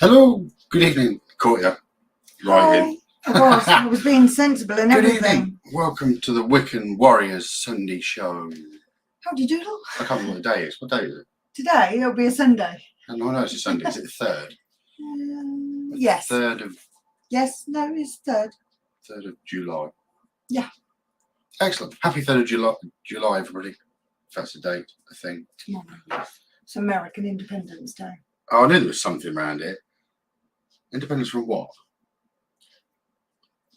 Hello, good evening. Caught you right in. I was being sensible and Good everything. evening. Welcome to the Wiccan Warriors Sunday show. How do you do? I can't remember what the day is. What day is it? Today it'll be a Sunday. No, it's a Sunday. Is it the 3rd? Yes. 3rd of Yes, no, it's 3rd. 3rd of July. Yeah. Excellent. Happy 3rd of July, everybody. If that's the date, I think. Tomorrow. It's American Independence Day. Oh, I knew there was something around it. Independence from what?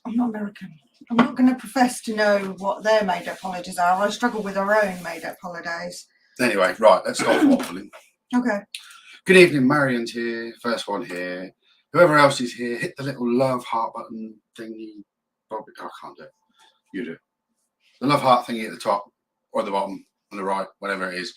I'm not American. I'm not going to profess to know what their made-up holidays are. I struggle with our own made-up holidays. Anyway, right, let's stop waffling. Okay. Good evening, Marion's here. First one here. Whoever else is here, hit the little love heart button thingy. Probably, I can't do it. You do. The love heart thingy at the top or at the bottom, on the right, whatever it is.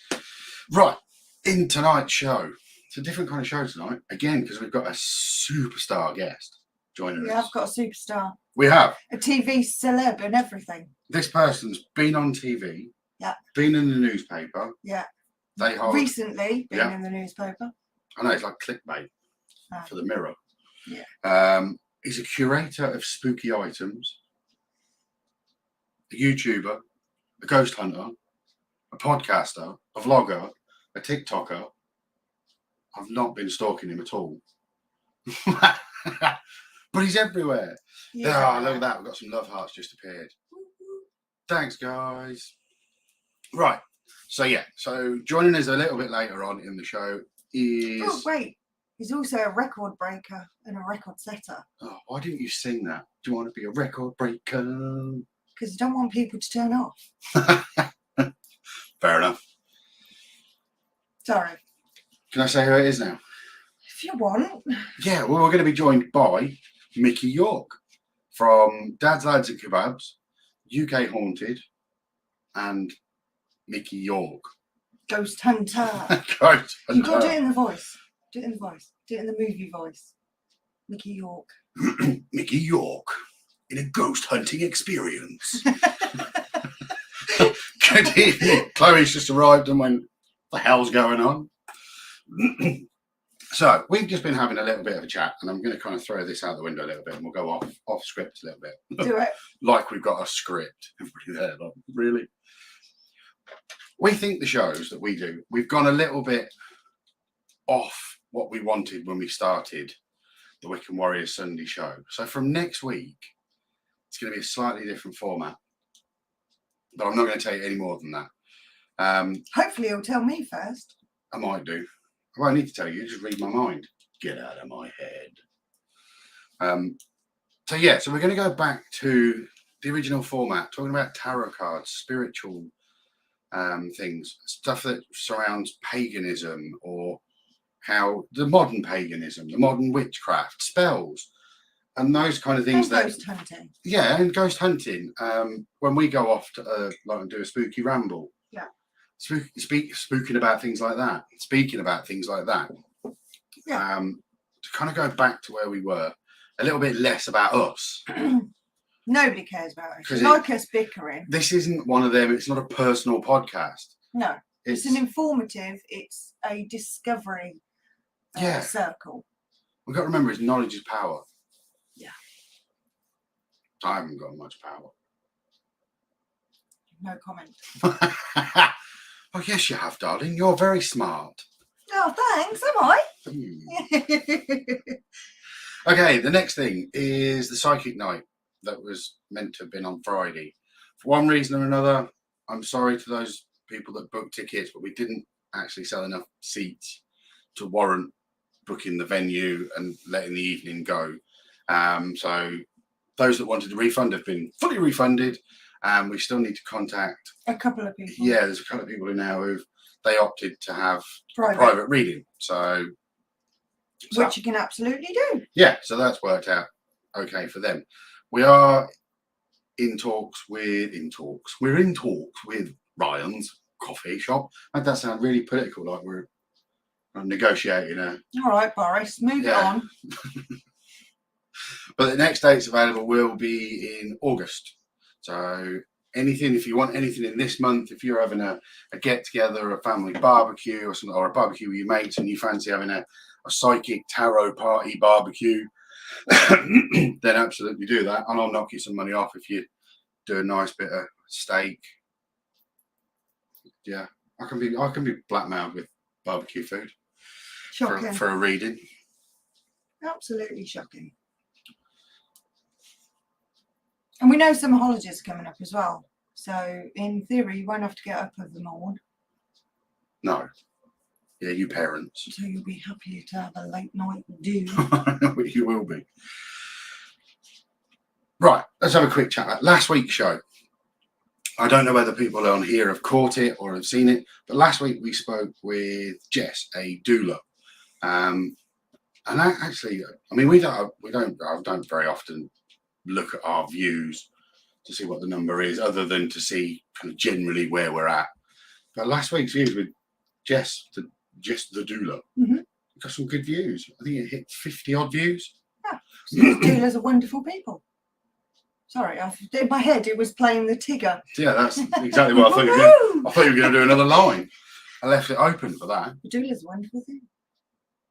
Right, in tonight's show. It's a different kind of show tonight. Again, because we've got a superstar guest joining us. We have got a superstar. We have. A TV celeb and everything. This person's been on TV. Yeah. Been in the newspaper. Yeah. They hold. Recently been in the newspaper. I know, it's like clickbait for the Mirror. Yeah. He's a curator of spooky items, a YouTuber, a ghost hunter, a podcaster, a vlogger, a TikToker. I've not been stalking him at all. But he's everywhere. Yeah, look at that. We've got some love hearts just appeared. Thanks, guys. Right. So joining us a little bit later on in the show is... Oh, wait. He's also a record breaker and a record setter. Oh, why didn't you sing that? Do you want to be a record breaker? Because I don't want people to turn off. Fair enough. Sorry. Can I say who it is now? If you want. Yeah, well, we're going to be joined by Miki York from Dad's Lads and Kababs, UK Haunted, and Miki York. Ghost Hunter. Ghost Hunter. You've got to do it in the voice. Do it in the voice. Do it in the movie voice. Miki York. Miki York in a ghost hunting experience. Good evening. Chloe's just arrived and went, what the hell's going on? So we've just been having a little bit of a chat, and I'm going to kind of throw this out the window a little bit, and we'll go off script a little bit. Do it. Like we've got a script. Everybody there, like, really? We think the shows that we do, we've gone a little bit off what we wanted when we started the Wiccan Warriors Sunday show. So from next week, it's going to be a slightly different format, but I'm not going to tell you any more than that. Hopefully you'll tell me first. I might do. I won't need to tell you, just read my mind. Get out of my head. So we're going to go back to the original format, talking about tarot cards, spiritual things, stuff that surrounds paganism, or how the modern paganism, the modern witchcraft, spells, and those kind of things. And ghost hunting. Yeah, and ghost hunting. When we go off to do a spooky ramble. Yeah. Speaking about things like that. Yeah. To kind of go back to where we were, a little bit less about us. Nobody cares about us. It's like us bickering. This isn't one of them. It's not a personal podcast. No. It's an informative. It's a discovery circle. We've got to remember, knowledge is power. Yeah. I haven't got much power. No comment. Oh, yes, you have, darling. You're very smart. Oh, thanks. Am I? Okay, the next thing is the psychic night that was meant to have been on Friday. For one reason or another, I'm sorry to those people that booked tickets, but we didn't actually sell enough seats to warrant booking the venue and letting the evening go. So those that wanted a refund have been fully refunded. We still need to contact a couple of people. Yeah, there's a couple of people who they opted to have private reading. So which you can absolutely do. Yeah, so that's worked out okay for them. We are in talks with Ryan's coffee shop. Made that sound really political, like we're negotiating a... All right, Boris, move it on. But the next dates available will be in August. So if you want anything in this month, if you're having a get-together, a family barbecue or something, or a barbecue with your mates, and you fancy having a a psychic tarot party barbecue, then absolutely do that. And I'll knock you some money off if you do a nice bit of steak. Yeah, I can be blackmailed with barbecue food Shocking. for a reading. Absolutely shocking. And we know summer holidays are coming up as well. So in theory, you won't have to get up of the morn. No. Yeah, you parents. So you'll be happy to have a late night do. You will be. Right, let's have a quick chat. Last week's show. I don't know whether people on here have caught it or have seen it, but last week we spoke with Jess, a doula. And actually, I mean, I don't very often look at our views to see what the number is, other than to see kind of generally where we're at. But last week's views with Jess, the doula, got some good views. I think it hit 50 odd views. Yeah, doulas are wonderful people. Sorry, in my head it was playing the Tigger. Yeah, that's exactly what I thought you were going. I thought you were going to do another line. I left it open for that. The doula's a wonderful thing.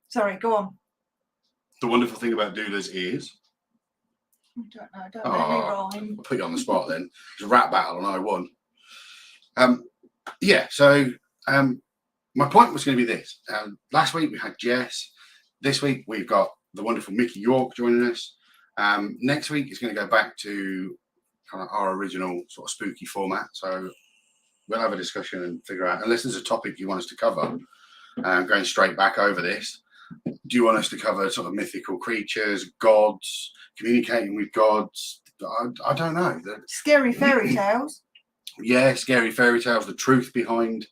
Sorry, go on. The wonderful thing about doulas is. I don't know any rhyme. I'll put you on the spot then. It's a rap battle and I won. Yeah, so my point was going to be this. Last week we had Jess. This week we've got the wonderful Miki York joining us. Next week is going to go back to kind of our original sort of spooky format. So we'll have a discussion and figure out, unless there's a topic you want us to cover, going straight back over this. Do you want us to cover sort of mythical creatures, gods, communicating with gods? I don't know. Scary fairy tales. Yeah, scary fairy tales, the truth behind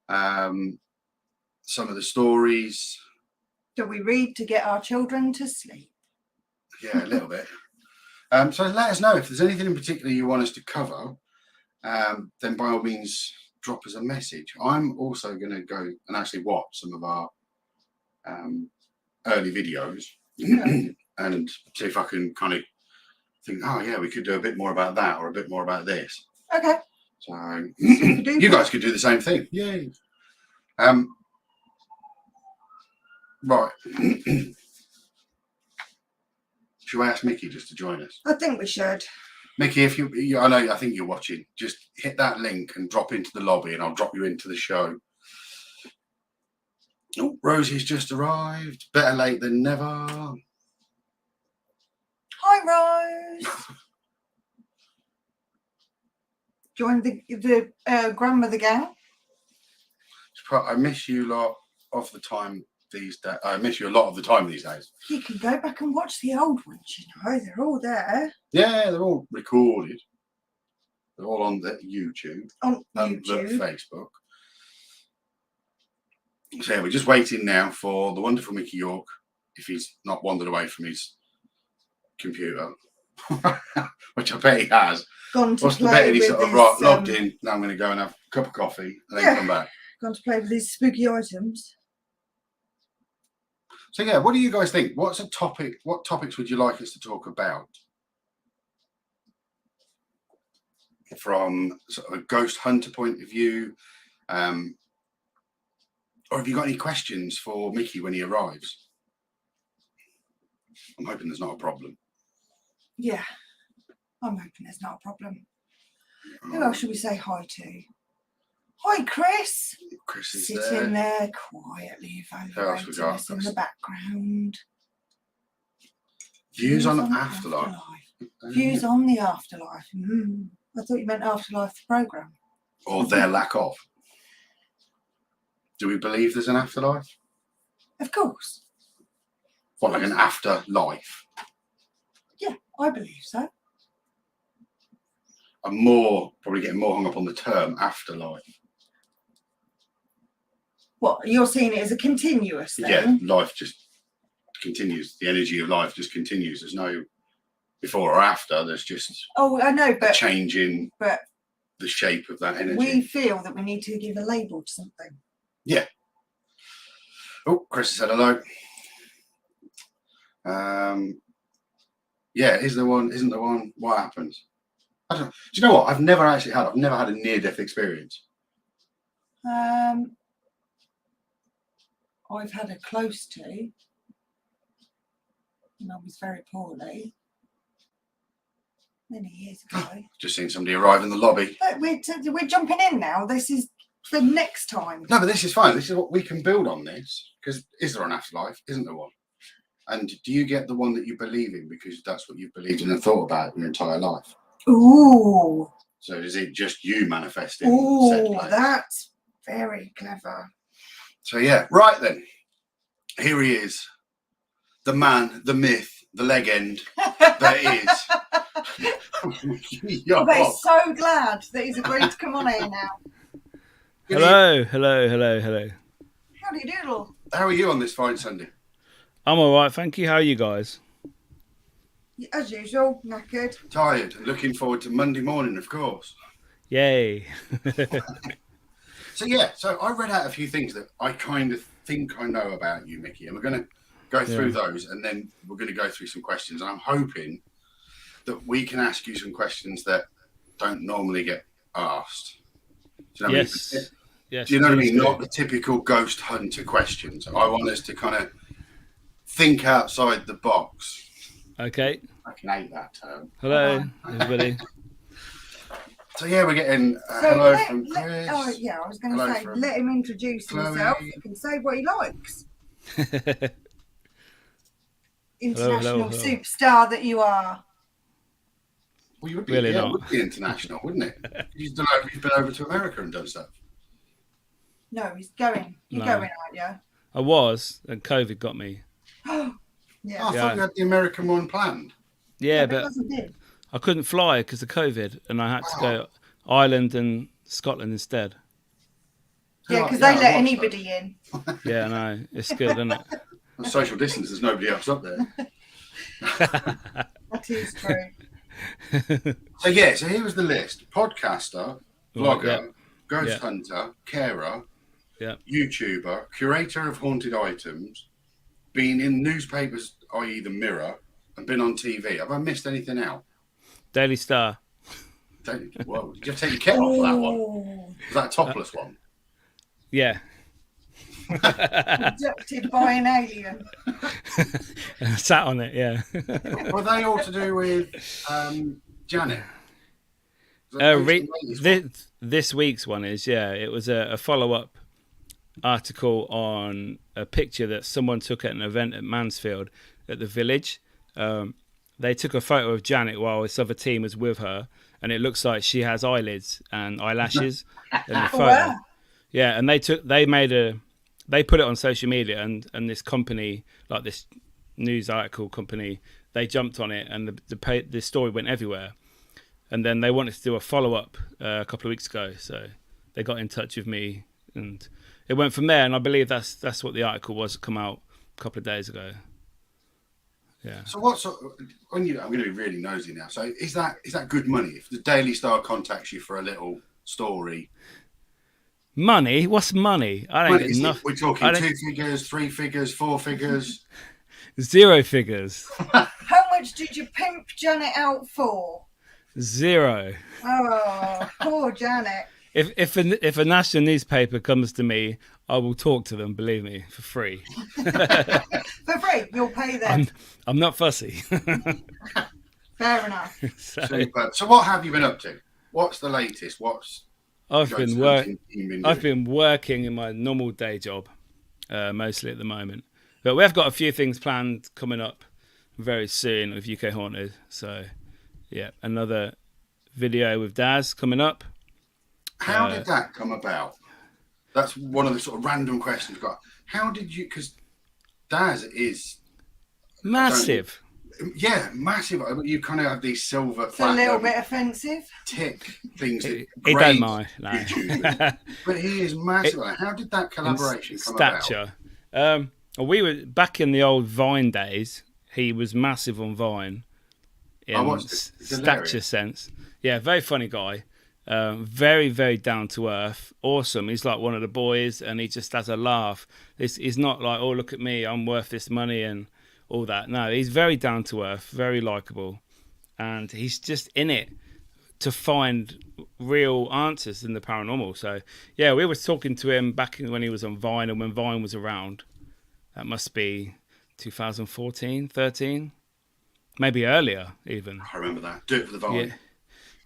some of the stories. Do we read to get our children to sleep? Yeah, a little bit. So let us know if there's anything in particular you want us to cover. Then by all means, drop us a message. I'm also going to go and actually watch some of our early videos and see if I can kind of think, oh yeah, we could do a bit more about that or a bit more about this. Okay. So you guys could do the same thing. Yay. Right. Should I ask Miki just to join us? I think we should. Miki, if I think you're watching, just hit that link and drop into the lobby and I'll drop you into the show. Oh, Rosie's just arrived. Better late than never. Hi, Rose. Join the grandmother gang. I miss you lot of the time these days. I miss you a lot of the time these days. You can go back and watch the old ones, you know, they're all there. Yeah, they're all recorded. They're all on the YouTube. On and YouTube. The Facebook. So yeah, we're just waiting now for the wonderful Miki York, if he's not wandered away from his computer, which I bet he has. Gone to What's the play bet? He with sort of his, logged in. Now I'm going to go and have a cup of coffee and then come back. Gone to play with these spooky items. So yeah, what do you guys think? What's a topic? What topics would you like us to talk about? From sort of a ghost hunter point of view, or have you got any questions for Miki when he arrives? I'm hoping there's not a problem. Yeah, I'm hoping there's not a problem. Who else should we say hi to? Hi, Chris. Chris is sitting there quietly evaluating us in the background. Views on the afterlife. Views on the afterlife. I thought you meant afterlife the programme. Or their lack of. Do we believe there's an afterlife? Of course. What, like an afterlife? Yeah, I believe so. I'm probably getting more hung up on the term afterlife. What, you're seeing it as a continuous thing? Yeah, life just continues. The energy of life just continues. There's no before or after. There's just I know, but a change in the shape of that energy. We feel that we need to give a label to something. Yeah. Oh, Chris said hello. Yeah, is there one? Isn't there one? What happens? I don't know. Do you know what? I've never had a near-death experience. I've had a close to when I was very poorly many years ago. Just seen somebody arrive in the lobby. But we're jumping in now. This is the next time. No, but this is fine. This is what we can build on this. Because is there an afterlife? Isn't there one? And do you get the one that you believe in because that's what you've believed in and thought about your entire life? Ooh. So is it just you manifesting? Ooh, that's very clever. So yeah, right then. Here he is. The man, the myth, the legend that is. I'm so glad that he's agreed to come on here now. Hello. Howdy doodle. How are you on this fine Sunday? I'm all right, thank you. How are you guys? As usual, knackered. Tired and looking forward to Monday morning, of course. Yay. So I read out a few things that I kind of think I know about you, Mickey, and we're going to go through those, and then we're going to go through some questions. And I'm hoping that we can ask you some questions that don't normally get asked. Do you know Yes. what I mean? Yes. Do you know what I mean? Not the typical ghost hunter questions. I want us to kind of think outside the box. Okay. I can hate that term. Hello, everybody. So yeah, we're getting hello from Chris. I was going to say, let him introduce himself. He can say what he likes. International superstar that you are. Well, you would be, Really it not. would be international, wouldn't it? You've been over to America and done stuff. No, he's going. You're going, aren't you? I was, and COVID got me. Yeah. Oh, I thought you had the American one planned. Yeah, but but did. I couldn't fly because of COVID, and I had to go Ireland and Scotland instead. Yeah, because they let anybody in. Yeah, I know. It's good, isn't it? Social distance, there's nobody else up there. That is true. So here was the list. Podcaster, vlogger, ghost hunter, carer, YouTuber, curator of haunted items, been in newspapers, i.e. the Mirror, and been on TV. Have I missed anything out? Daily Star. Whoa, did you take your kettle off for that one? Was that a topless one? Yeah. Abducted by an alien. Sat on it, yeah. Were they all to do with Janet? This week's one is, it was a follow-up article on a picture that someone took at an event at Mansfield at the village. They took a photo of Janet while this other team was with her, and it looks like she has eyelids and eyelashes in the photo. Wow. Yeah, and they put it on social media, and this company, like this news article company, they jumped on it, and the story went everywhere. And then they wanted to do a follow-up a couple of weeks ago, so they got in touch with me, and it went from there. And I believe that's what the article was, come out a couple of days ago. Yeah. So I'm going to be really nosy now. So is that good money if the Daily Star contacts you for a little story? Money? What's money? I don't get nothing. We're talking 2 figures, 3 figures, 4 figures. 0 figures. How much did you pimp Janet out for? 0. Oh, poor Janet. If a national newspaper comes to me, I will talk to them. Believe me, for free. For free, you'll pay them. I'm not fussy. Fair enough. So what have you been up to? What's the latest? I've been working in my normal day job, mostly at the moment. But we have got a few things planned coming up very soon with UK Haunted. So, yeah, another video with Daz coming up. How did that come about? That's one of the sort of random questions I've got. How did you? Because Daz is massive. Yeah, massive. You kind of have these silver. It's a little bit offensive. Tick things. He don't mind. No. But he is massive. How did that collaboration come about? We were back in the old Vine days. He was massive on Vine in stature sense. Yeah, very funny guy. Very, very down to earth. Awesome. He's like one of the boys, and he just has a laugh. He's not like, oh, look at me, I'm worth this money and all that. No, he's very down to earth, very likable, and he's just in it to find real answers in the paranormal. So yeah, we were talking to him back when he was on Vine and when Vine was around, That must be 2014, 13, maybe earlier even. I remember that. Do it for the Vine. Yeah.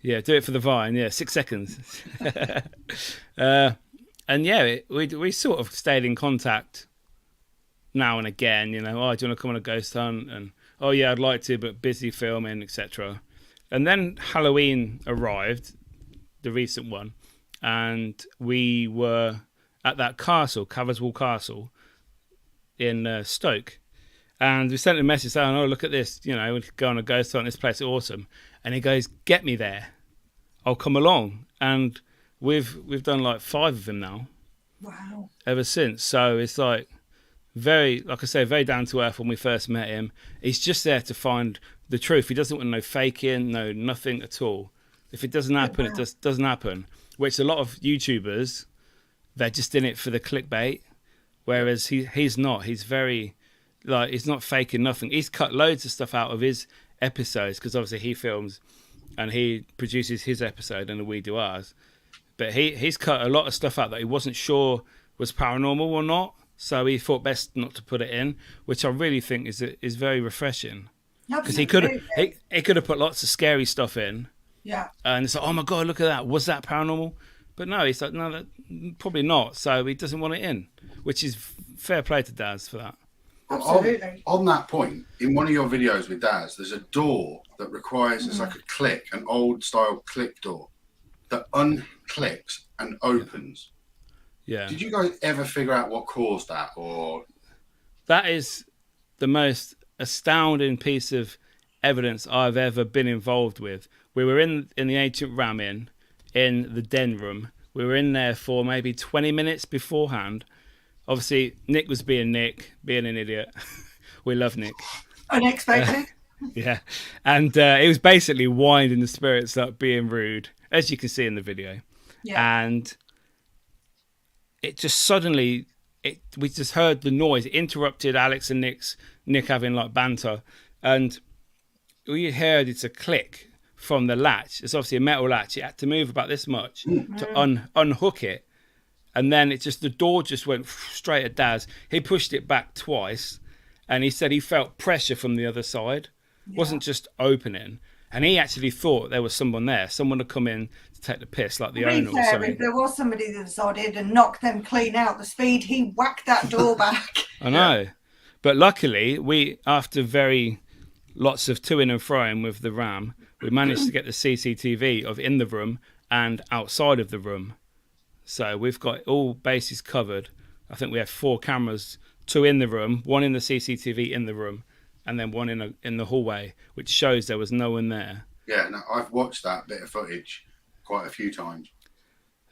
Yeah, do it for the Vine. Yeah, 6 seconds. And yeah, we sort of stayed in contact now and again. You know, oh, do you want to come on a ghost hunt? And oh yeah, I'd like to, but busy filming, etc. And then Halloween arrived, the recent one, and we were at that castle, Cabaswell Castle, in Stoke. And we sent a message saying, oh, look at this, you know, we could go on a ghost hunt, this place is awesome. And he goes, get me there. I'll come along. And we've done like 5 of them now. Wow. Ever since. So it's like very, like I say, very down to earth when we first met him. He's just there to find the truth. He doesn't want no faking, no nothing at all. If it doesn't happen, it just doesn't happen. Which a lot of YouTubers, they're just in it for the clickbait. Whereas he's not. He's very, like, he's not faking nothing. He's cut loads of stuff out of his episodes because obviously he films and he produces his episode and we do ours. But he's cut a lot of stuff out that he wasn't sure was paranormal or not. So he thought best not to put it in, which I really think is very refreshing. Because he could have put lots of scary stuff in. Yeah. And it's like, oh my God, look at that. Was that paranormal? But no, he's like, no, probably not. So he doesn't want it in, which is fair play to Daz for that. Absolutely. On that point, in one of your videos with Daz, there's a door that requires, it's like a click, an old style click door that unclicks and opens. Yeah. Did you guys ever figure out what caused that? Or that is the most astounding piece of evidence I've ever been involved with. We were in the ancient Ram Inn, in the den room. We were in there for maybe 20 minutes beforehand. Obviously, Nick was being Nick, being an idiot. We love Nick. Unexpected. Yeah. And it was basically winding the spirits up, being rude, as you can see in the video. Yeah. And it just suddenly, we just heard the noise. It interrupted Alex and Nick having like banter. And all you heard, it's a click from the latch. It's obviously a metal latch. It had to move about this much to unhook it. And then the door just went straight at Daz. He pushed it back twice. And he said he felt pressure from the other side. It wasn't just opening. And he actually thought there was someone there. Someone had come in to take the piss, like the owner or something. If there was somebody that decided and knocked them clean out the speed, he whacked that door back. I know. But luckily, after lots of to-ing and fro-ing with the Ram, we managed to get the CCTV of in the room and outside of the room. So we've got all bases covered. I think we have 4 cameras, 2 in the room, 1 in the CCTV in the room, and then 1 in the hallway, which shows there was no one there. Yeah, no, I've watched that bit of footage quite a few times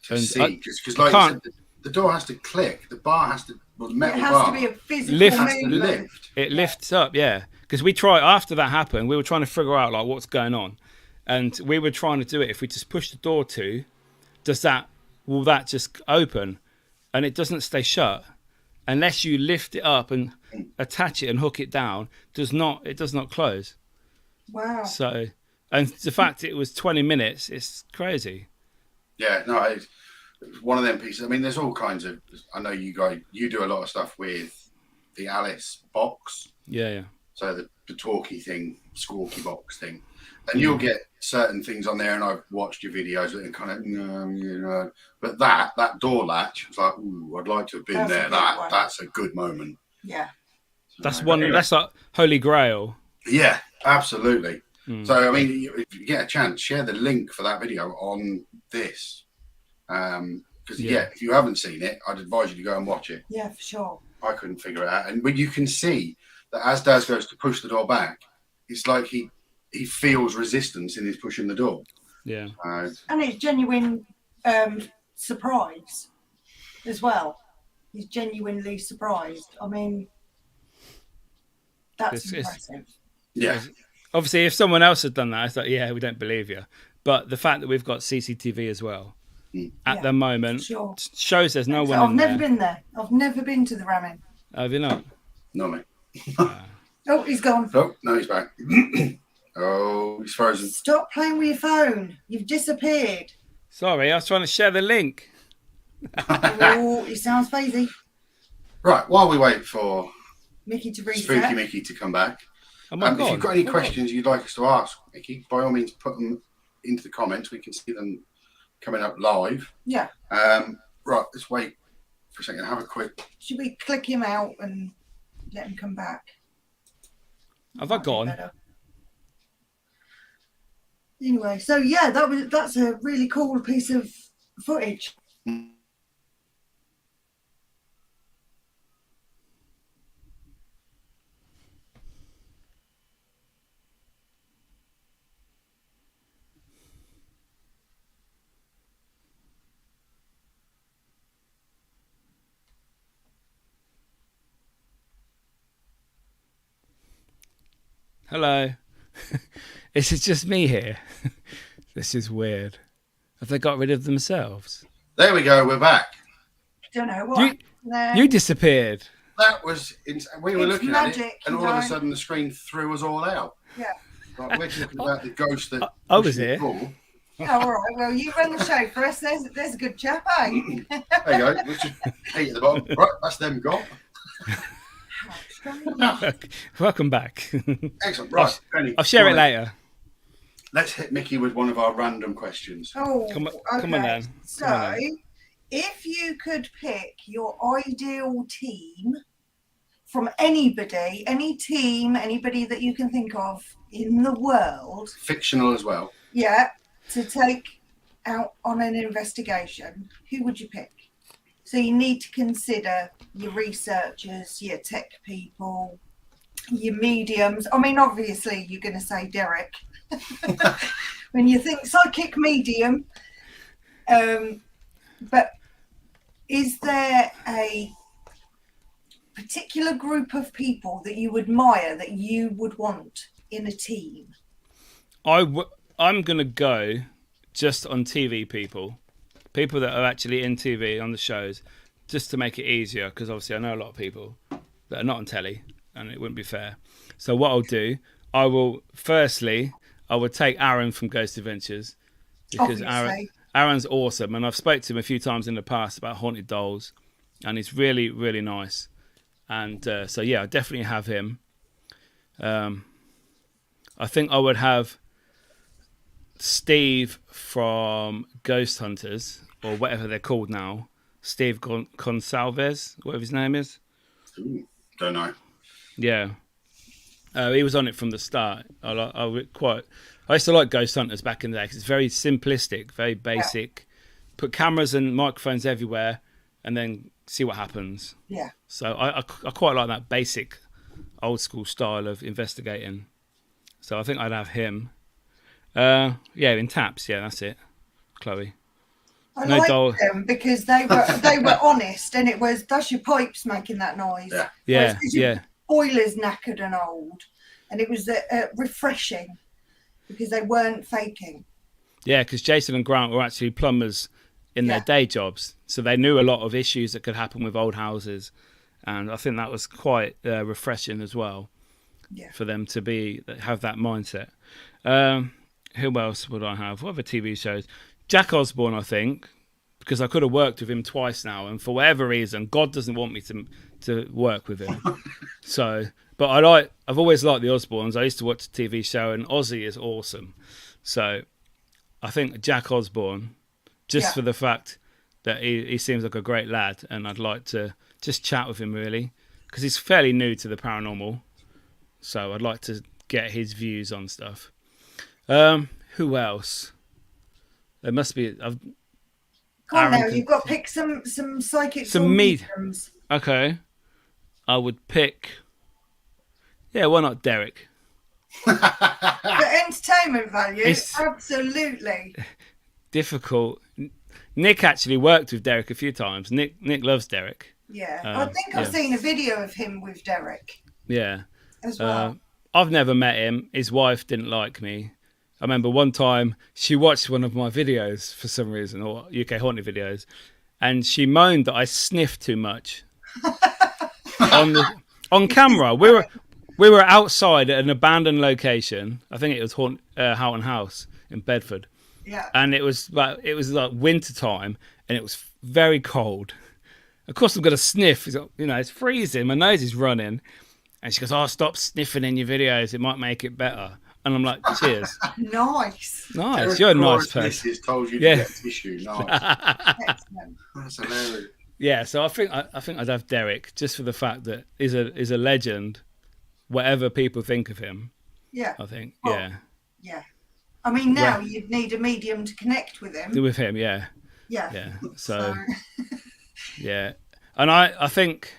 to And see, because like you said, the door has to click, the bar has to, well, the metal bar. It has to be a physical movement. It lifts up, yeah. Because we tried, after that happened, we were trying to figure out like what's going on, and we were trying to do it. If we just push the door will that just open? And it doesn't stay shut unless you lift it up and attach it and hook it down. It does not close. Wow. So, and the fact it was 20 minutes, it's crazy. Yeah, no, it's one of them pieces. I mean, there's all kinds of, I know you do a lot of stuff with the Alice box. Yeah. So the talky thing, squawky box thing. And you'll get certain things on there, and I've watched your videos and kind of, you know, but that door latch was like, ooh, I'd like to have been there. That's a good moment. Yeah. That's that's like Holy Grail. Yeah, absolutely. So, I mean, if you get a chance, share the link for that video on this. Because, if you haven't seen it, I'd advise you to go and watch it. Yeah, for sure. I couldn't figure it out. And when you can see that as Daz goes to push the door back, it's like he feels resistance in his pushing the door. Yeah. And it's genuine surprise as well. He's genuinely surprised. I mean, that's impressive. Yeah. Obviously, if someone else had done that, it's like, yeah, we don't believe you. But the fact that we've got CCTV as well at the moment shows there's no one I've in never there. been there. I've never been to the Ram Inn. Have you not? No, mate. Oh, he's gone. Oh, no, he's back. Oh, he's frozen. Stop playing with your phone. You've disappeared. Sorry, I was trying to share the link. Oh, he sounds crazy. Right, while we wait for Mickey to reset. Spooky Mickey to come back. Oh my If God. you've got any questions you'd like us to ask, Mickey, by all means, put them into the comments. We can see them coming up live. Yeah. Right, let's wait for a second. Have a quick. Should we click him out and let him come back? Have I gone? Anyway, so yeah, that's a really cool piece of footage. Hello. Is it just me here? This is weird. Have they got rid of themselves? There we go. We're back. Don't know what. You disappeared. That was. We were looking magic, at it, and all of a sudden the screen threw us all out. Yeah. Like, we're talking about the ghost that. I was here. Oh, all right. Well, you run the show for us. There's a good chap, eh? There you go. Let's just eight at the bottom. Right, that's them gone. Welcome back. Excellent. Right, Penny. I'll share it later. Let's hit Mickey with one of our random questions. Oh, Come okay. on then. So, if you could pick your ideal team from anybody, any team, anybody that you can think of in the world, Fictional as well. yeah, to take out on an investigation, who would you pick? So you need to consider your researchers, your tech people, your mediums. I mean, obviously, you're going to say Derek when you think psychic medium. But is there a particular group of people that you admire that you would want in a team? I'm going to go just on TV people that are actually in TV on the shows, just to make it easier, because obviously I know a lot of people that are not on telly and it wouldn't be fair. So what I'll do, I will take Aaron from Ghost Adventures, because Aaron's awesome, and I've spoke to him a few times in the past about haunted dolls, and he's really, really nice. And so yeah, I definitely have him. I think I would have Steve from Ghost Hunters, or whatever they're called now. Steve Gonsalves, whatever his name is. Ooh, don't know. Yeah. He was on it from the start. I used to like Ghost Hunters back in the day because it's very simplistic, very basic. Yeah. Put cameras and microphones everywhere and then see what happens. Yeah. So I quite like that basic old school style of investigating. So I think I'd have him. In taps, yeah, that's it. Chloe. I like them because they were honest, and it was, that's your pipes making that noise. Yeah. Boiler's knackered and old, and it was refreshing because they weren't faking. Yeah, because Jason and Grant were actually plumbers in their day jobs, so they knew a lot of issues that could happen with old houses, and I think that was quite refreshing as well. Yeah. For them to have that mindset. Who else would I have? What other TV shows? Jack Osborne, I think, because I could have worked with him twice now, and for whatever reason, God doesn't want me to work with him. So, but I've always liked the Osbournes. I used to watch a TV show, and Ozzy is awesome. So, I think Jack Osborne, just for the fact that he seems like a great lad, and I'd like to just chat with him really, because he's fairly new to the paranormal. So I'd like to get his views on stuff. Who else? There must be. Come on now, you've got to pick some psychic. Some mediums. Okay, I would pick. Yeah, why not Derek? For entertainment value, absolutely. Difficult. Nick actually worked with Derek a few times. Nick loves Derek. Yeah, I think I've seen a video of him with Derek. Yeah. As well. I've never met him. His wife didn't like me. I remember one time she watched one of my videos for some reason, or UK haunted videos, and she moaned that I sniffed too much on camera. We were outside at an abandoned location. I think it was Houghton House in Bedford. Yeah. And it was like winter time, and it was very cold. Of course, I'm gonna sniff. It's freezing. My nose is running. And she goes, "Oh, stop sniffing in your videos. It might make it better." And I'm like, "Cheers." Nice. Nice. You're a nice person. Mrs. told you to Yeah. get tissue. Nice. Excellent. That's hilarious. Yeah, so I think I'd have Derek just for the fact that he's a legend, whatever people think of him. Yeah. I think. Well, Yeah. Yeah. I mean, now you'd need a medium to connect with him. With him, yeah. Yeah. Yeah. So yeah. And I think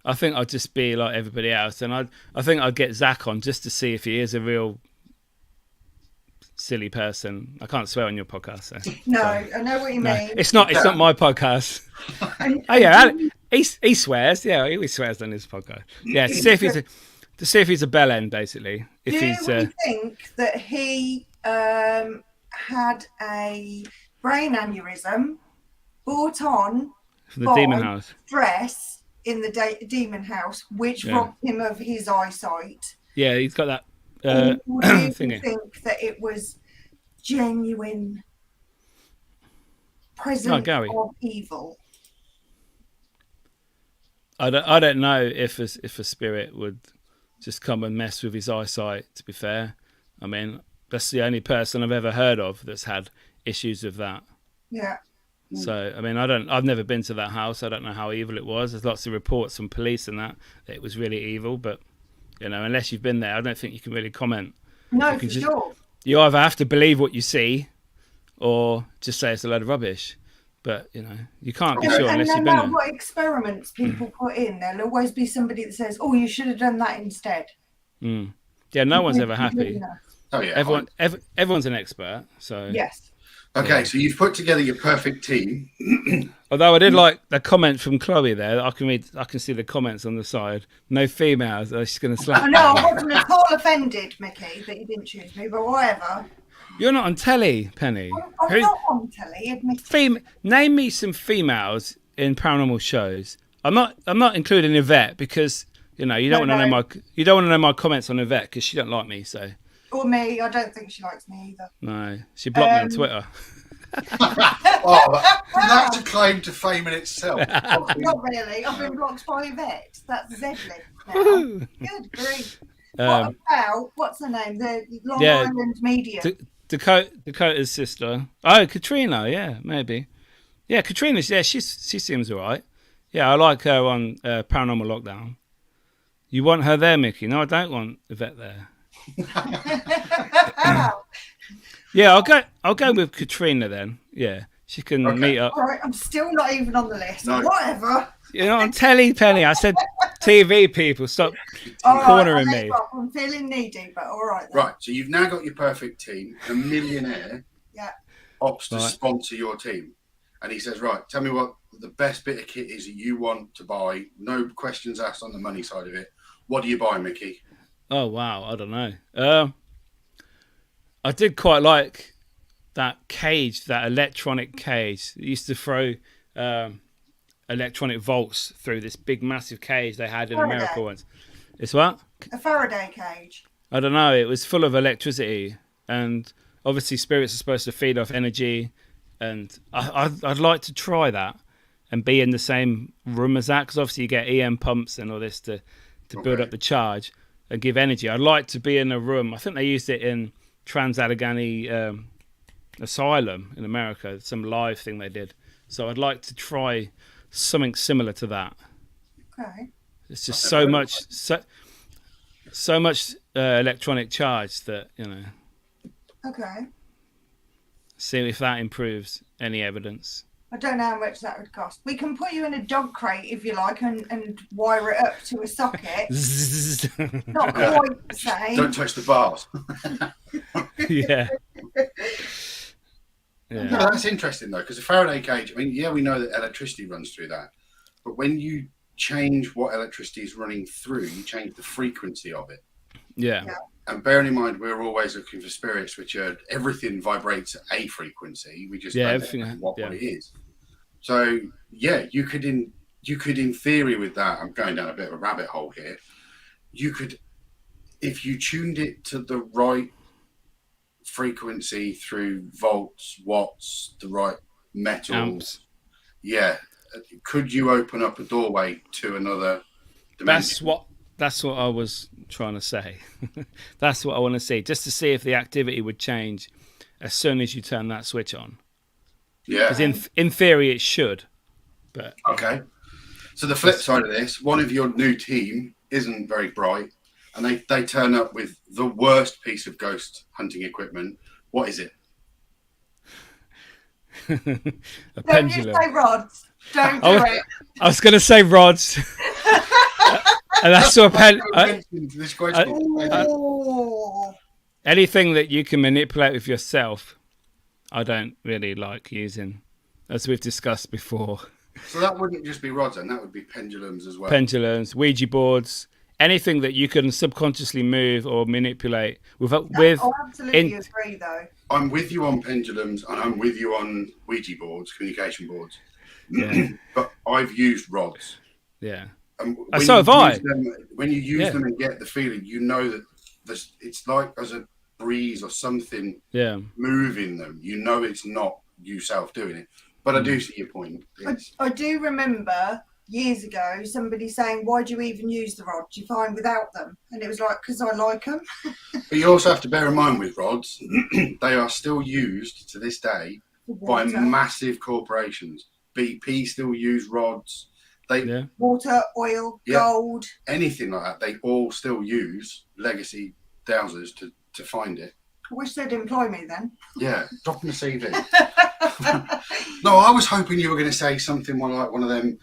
I'd just be like everybody else, and I think I'd get Zach on just to see if he is a real silly person. I can't swear on your podcast, so. No, I know what you mean. It's not my podcast. Oh yeah, he swears. Yeah, he always swears on his podcast. Yeah, to see if he's a bell end, basically. If Do he's we think that he had a brain aneurysm brought on from the demon house? Stress in the demon house, which robbed him of his eyesight. Yeah, he's got that or do you thingy. think that it was genuine presence of evil? I don't know if a spirit would just come and mess with his eyesight. To be fair, I mean that's the only person I've ever heard of that's had issues with that. Yeah. So I mean I've never been to that house. I don't know how evil it was. There's lots of reports from police and that it was really evil, but unless you've been there, I don't think you can really comment. No, for sure. You either have to believe what you see, or just say it's a load of rubbish. But you can't be sure unless you've been there. No matter what experiments people put in, there'll always be somebody that says, "Oh, you should have done that instead." Yeah, no one's ever happy. Oh yeah, everyone's an expert. So yes. Okay, so you've put together your perfect team. Although I did like the comment from Chloe there. I can see the comments on the side. No females. She's going to slap. I know, I wasn't at all offended, Mickey, that you didn't choose me, but whatever. You're not on telly, Penny. I'm not on telly, admittedly. Name me some females in paranormal shows. I'm not including Yvette because you don't want to know my comments on Yvette because she don't like me. So. Or me, I don't think she likes me either. No, she blocked me on Twitter. That's a claim to fame in itself. Not really. I've been blocked by Yvette. That's Zedley now. Good grief. What about, what's her name? The Long Island medium. Dakota's sister. Oh, Katrina. Yeah, maybe. Yeah, Katrina. Yeah, she seems all right. Yeah, I like her on Paranormal Lockdown. You want her there, Mickey? No, I don't want Yvette there. Yeah, I'll go with Katrina then. Yeah, she can meet up. All right, I'm still not even on the list. No. Whatever. You're not on telly, Penny. I said TV people. Stop cornering me. I'm feeling needy, but all right. Then. Right, so you've now got your perfect team. A millionaire opts to sponsor your team. And he says, right, tell me what the best bit of kit is that you want to buy. No questions asked on the money side of it. What do you buy, Mickey? Oh, wow. I don't know. I did quite like that cage, that electronic cage. It used to throw electronic volts through this big, massive cage they had in America once. It's what? A Faraday cage. I don't know. It was full of electricity. And obviously spirits are supposed to feed off energy. And I'd like to try that and be in the same room as that. Because obviously you get EM pumps and all this to build up the charge and give energy. I'd like to be in a room. I think they used it in Trans-Allegheny Asylum in America, some live thing they did. So I'd like to try something similar to that. Okay. It's just so much electronic charge that Okay. See if that improves any evidence. I don't know how much that would cost. We can put you in a dog crate if you like and wire it up to a socket. Not quite the same. Don't touch the bars. Yeah. No, that's interesting though, because a Faraday cage, I mean, yeah, we know that electricity runs through that. But when you change what electricity is running through, you change the frequency of it. Yeah. And bearing in mind, we're always looking for spirits, which are everything vibrates at a frequency. We just don't know what it is. So yeah, you could in theory with that. I'm going down a bit of a rabbit hole here. You could, if you tuned it to the right frequency through volts, watts, the right metals. Amps. Yeah, could you open up a doorway to another dimension? That's what I was trying to say. That's what I want to see, just to see if the activity would change as soon as you turn that switch on. Yeah. Because in theory it should. But okay. So the flip side of this, one of your new team isn't very bright, and they turn up with the worst piece of ghost hunting equipment. What is it? a Don't pendulum. you say rods. Don't do it. I was going to say rods. And that's sort of this question. Anything that you can manipulate with yourself, I don't really like using, as we've discussed before. So that wouldn't just be rods, and that would be pendulums as well. Pendulums, Ouija boards, anything that you can subconsciously move or manipulate with. I absolutely agree, though. I'm with you on pendulums, and I'm with you on Ouija boards, communication boards. Yeah. But I've used rods. Yeah. So have I. When you use them and get the feeling, you know that it's like there's a breeze or something moving them. You know it's not you self doing it. But I do see your point. I do remember years ago somebody saying, "Why do you even use the rods? You're fine without them." And it was like, because I like them. But you also have to bear in mind with rods, they are still used to this day by massive corporations. BP still use rods. Water, oil, gold. Anything like that, they all still use legacy dowsers to find it. I wish they'd employ me then. Yeah, drop them a CV. No, I was hoping you were going to say something more like one of them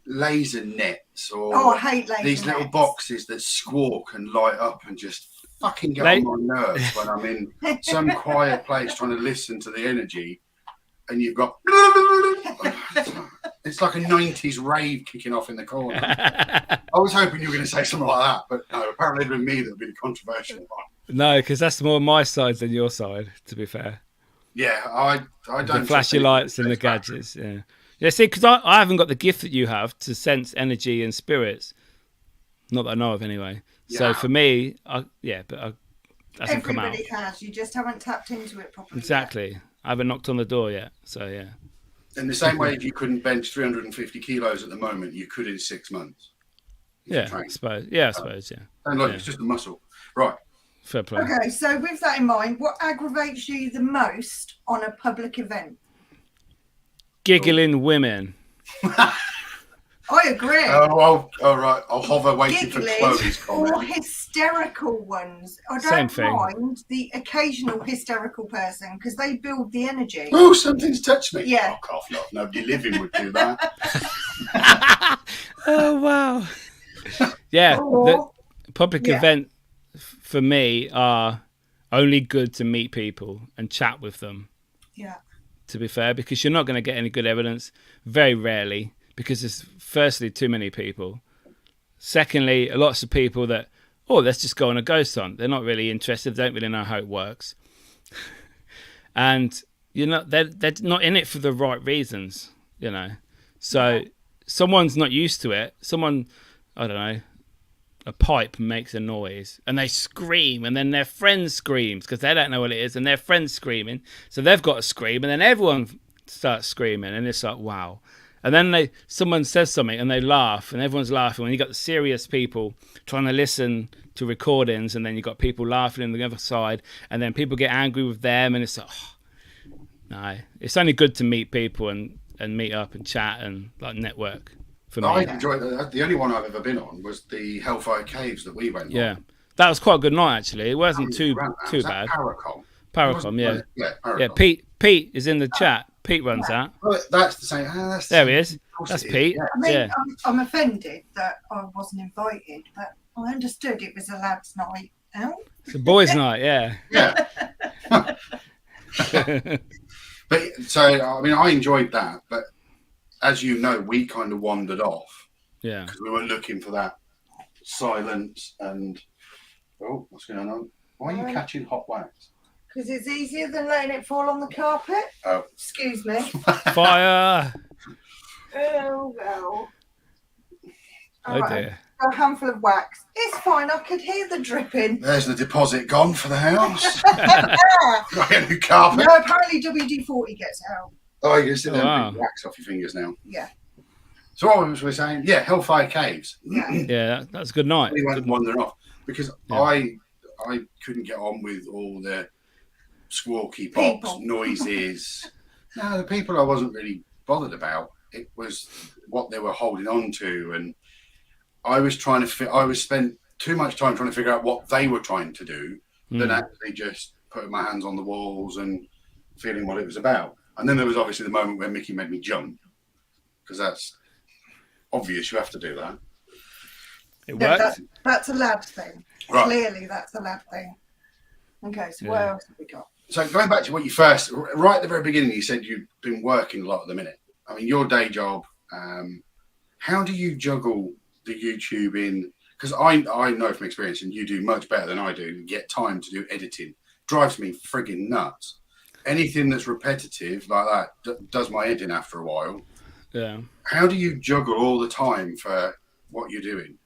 laser nets or I hate laser these little boxes that squawk and light up and just fucking get on my nerves when I'm in some quiet place trying to listen to the energy, and you've got it's like a 90s rave kicking off in the corner. I was hoping you were going to say something like that, but no, apparently it'd been me that would be the controversial one. No, because that's more my side than your side, to be fair. Yeah, I don't. The flashy lights and the gadgets, yeah. See, because I haven't got the gift that you have to sense energy and spirits. Not that I know of, anyway. Yeah. So for me, that hasn't come out. Everybody has. You just haven't tapped into it properly. Exactly. Yet. I haven't knocked on the door yet. So yeah. In the same way, if you couldn't bench 350 kilos at the moment, you could in 6 months. I suppose. Yeah, I suppose. Yeah. And look, it's just a muscle, right? Fair play. Okay, so with that in mind, what aggravates you the most on a public event? Giggling women. I agree. Oh, all right. I'll hover waiting for Chloe's comment. Or hysterical ones. I Same don't thing. mind the occasional hysterical person because they build the energy. Oh, something's touched me. Yeah. Oh, cough off. Nobody living would do that. Oh, wow. Yeah. The public event for me are only good to meet people and chat with them. Yeah. To be fair, because you're not going to get any good evidence very rarely, because there's firstly too many people. Secondly, lots of people that, let's just go on a ghost hunt. They're not really interested. They don't really know how it works. And they're not in it for the right reasons, So someone's not used to it. Someone, I don't know, a pipe makes a noise and they scream, and then their friend screams because they don't know what it is, and their friend's screaming, so they've got to scream, and then everyone starts screaming, and it's like, wow. And then someone says something and they laugh, and everyone's laughing. When you got the serious people trying to listen to recordings, and then you got people laughing on the other side, and then people get angry with them, and it's like, no, it's only good to meet people and meet up and chat and like network. I enjoyed that. The only one I've ever been on was the Hellfire Caves that we went on. Yeah, that was quite a good night actually. It wasn't too bad. Paracom, yeah. Paracom. Yeah, Pete is in the chat. Pete runs that. Well, that's the same. There he is. That's Pete. I mean, I'm offended that I wasn't invited, but I understood it was a lads' night out. It's a boys' night, yeah. Yeah. But so I mean, I enjoyed that, but as you know, we kind of wandered off. Yeah. Because we were looking for that silence and what's going on? Why are you catching hot wax? Because it's easier than letting it fall on the carpet. Oh. Excuse me. Fire! Oh, well. Oh, dear. A handful of wax. It's fine, I could hear the dripping. There's the deposit gone for the house. Got a new carpet. No, apparently WD-40 gets out. Oh, you can see them wax off your fingers now. Yeah. So what was we saying? Yeah, Hellfire Caves. Yeah, that's a good night. We went Good. wandering off because Yeah. I couldn't get on with all the squawky pops, People. noises. No, the people I wasn't really bothered about. It was what they were holding on to, and I was trying to. I was spent too much time trying to figure out what they were trying to do than actually just putting my hands on the walls and feeling what it was about. And then there was obviously the moment where Miki made me jump, because that's obvious. You have to do that. It worked. That's a lad thing. Right. Clearly, that's a lad thing. Okay, so what else have we got? So going back to what you first, right at the very beginning, you said you've been working a lot at the minute. I mean, your day job, how do you juggle the YouTube in? Because I know from experience, and you do much better than I do, get time to do editing. Drives me frigging nuts. Anything that's repetitive like that does my head in after a while. Yeah. How do you juggle all the time for what you're doing?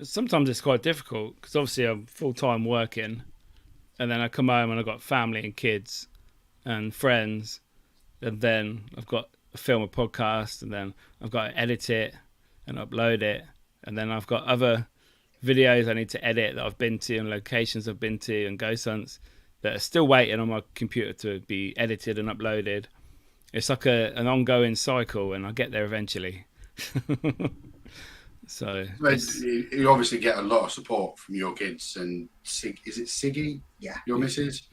Sometimes it's quite difficult because obviously I'm full-time working, and then I come home and I've got family and kids and friends, and then I've got to film a podcast, and then I've got to edit it and upload it, and then I've got other videos I need to edit that I've been to and locations I've been to and ghost hunts that are still waiting on my computer to be edited and uploaded. It's like an ongoing cycle, and I'll get there eventually. So you obviously get a lot of support from your kids, and is it Siggy? Yeah. Your missus?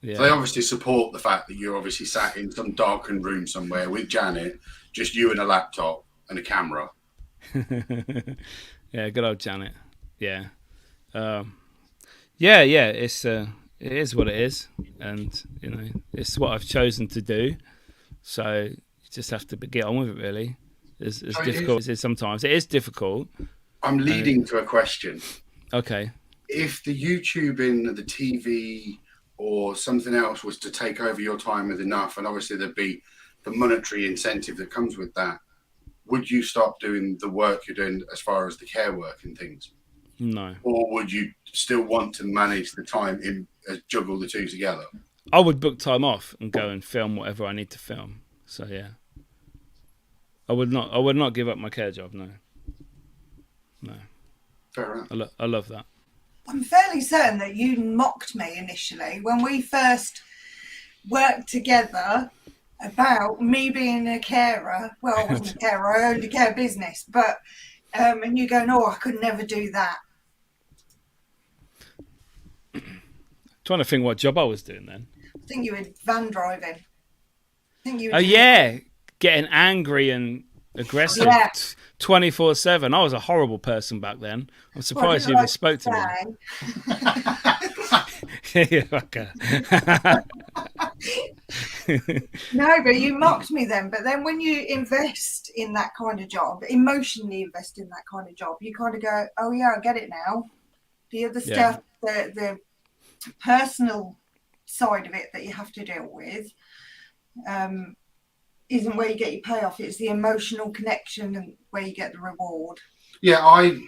yeah. So they obviously support the fact that you're obviously sat in some darkened room somewhere with Janet, just you and a laptop and a camera. Yeah, good old Janet. Yeah. Yeah, it is what it is, and you know, it's what I've chosen to do. So you just have to get on with it, really. As difficult as it is sometimes. It is difficult. I'm leading to a question. Okay. If the YouTube in the TV or something else was to take over your time with enough, and obviously there'd be the monetary incentive that comes with that, would you stop doing the work you're doing as far as the care work and things? No. Or would you still want to manage the time juggle the two together? I would book time off and go and film whatever I need to film. So yeah. I would not give up my care job, no. No. Fair enough. I love that. I'm fairly certain that you mocked me initially when we first worked together about me being a carer. Well, I wasn't a carer, I owned a care business, but and you going, oh, I could never do that. Trying to think what job I was doing then. I think you were van driving. Oh yeah, getting angry and aggressive 24/7. I was a horrible person back then. I'm surprised you even spoke to me. Yeah, okay. No, but you mocked me then. But then when you invest in that kind of job, emotionally invest in that kind of job, you kind of go, oh yeah, I get it now. The other stuff, the personal side of it that you have to deal with, isn't where you get your payoff. It's the emotional connection and where you get the reward. Yeah, I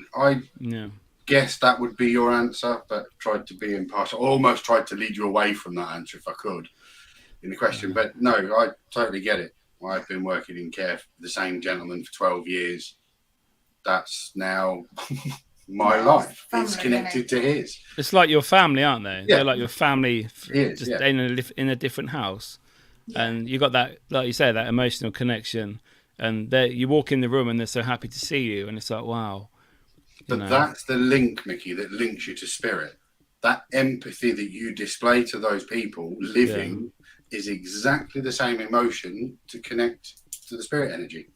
guess that would be your answer, but tried to be impartial. Almost tried to lead you away from that answer if I could in the question. But no, I totally get it. I've been working in care for the same gentleman for 12 years. That's now my life. It's connected to his. It's like your family, aren't they? Yeah. They're like your family, Is, just in a different house. Yeah. And you got that, like you say, that emotional connection. And you walk in the room and they're so happy to see you. And it's like, wow. But that's the link, Mickey, that links you to spirit. That empathy that you display to those people living is exactly the same emotion to connect to the spirit energy.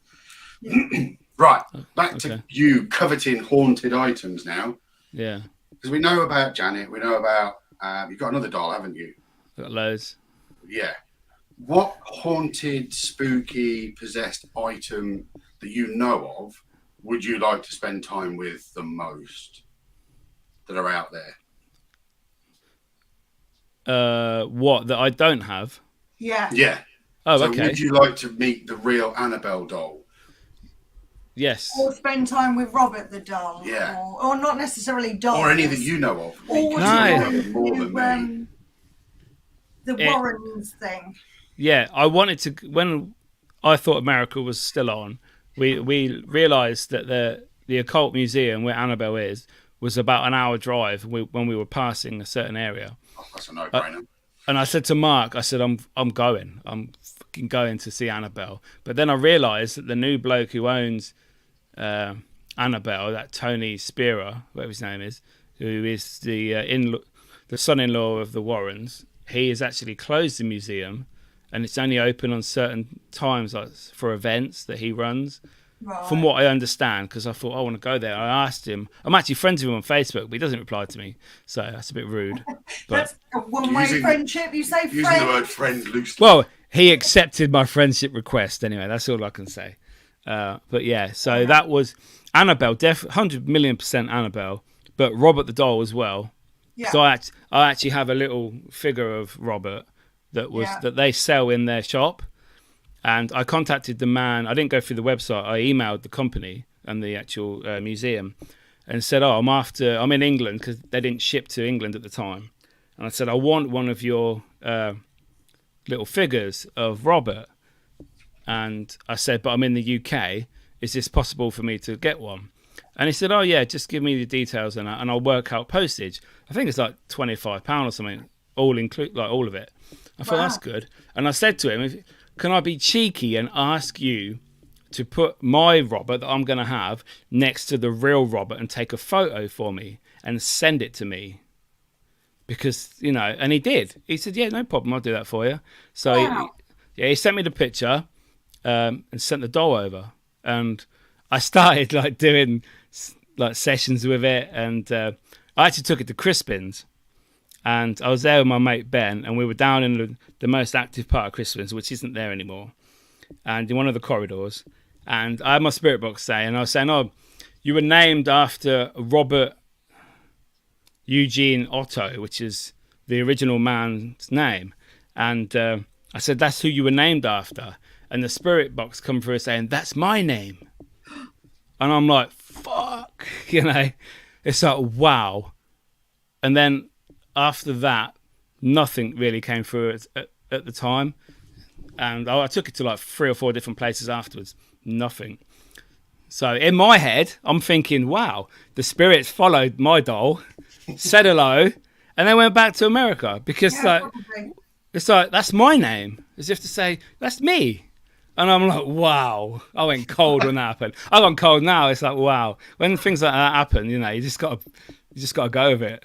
Yeah. Right, back to you coveting haunted items now. Yeah. Because we know about Janet, we know about, you've got another doll, haven't you? I've got loads. Yeah. What haunted, spooky, possessed item that you know of would you like to spend time with the most that are out there? What, that I don't have? Yeah. Yeah. Oh, so okay. Would you like to meet the real Annabelle doll? Yes. Or spend time with Robert the doll. Yeah. Or not necessarily dolls. Or any that you know of. Or more than me. The Warrens thing. Yeah, I wanted to, when I thought America was still on, we realised that the occult museum where Annabelle is was about an hour drive when we were passing a certain area. Oh, that's a no-brainer. And I said to Mark, I said, I'm fucking going to see Annabelle. But then I realised that the new bloke who owns Annabelle, that Tony Spira, whatever his name is, who is the son-in-law of the Warrens, he has actually closed the museum, and it's only open on certain times, like for events that he runs. Right. From what I understand, because I thought I want to go there. I asked him. I'm actually friends with him on Facebook, but he doesn't reply to me, so that's a bit rude. But That's a one-way friendship. You say Using friend. the word friend loosely. well, he accepted my friendship request anyway. That's all I can say. But yeah, so that was Annabelle, 100,000,000% Annabelle, but Robert the doll as well. Yeah. So I actually have a little figure of Robert that they sell in their shop. And I contacted the man. I didn't go through the website. I emailed the company and the actual museum and said, I'm in England, because they didn't ship to England at the time. And I said, I want one of your little figures of Robert. And I said, but I'm in the UK. Is this possible for me to get one? And he said, oh, yeah, just give me the details and I'll work out postage. I think it's like £25 or something, all of it. I thought, that's good. And I said to him, can I be cheeky and ask you to put my Robert that I'm going to have next to the real Robert and take a photo for me and send it to me? Because, and he did. He said, yeah, no problem, I'll do that for you. So, he sent me the picture and sent the doll over. And I started, doing, sessions with it. And I actually took it to Crispin's. And I was there with my mate Ben, and we were down in the most active part of Crispin's, which isn't there anymore, and in one of the corridors. And I had my spirit box saying, and I was saying, oh, you were named after Robert Eugene Otto, which is the original man's name. And I said, that's who you were named after. And the spirit box come through saying, that's my name. And I'm like, fuck, it's like, wow. And then after that, nothing really came through at the time. And I took it to 3 or 4 different places afterwards. Nothing. So in my head, I'm thinking, wow, the spirits followed my doll, said hello, and then went back to America. Because it's like, that's my name. As if to say, that's me. And I'm like, wow. I went cold when that happened. I gone cold now. It's like, wow. When things like that happen, you just got to go with it,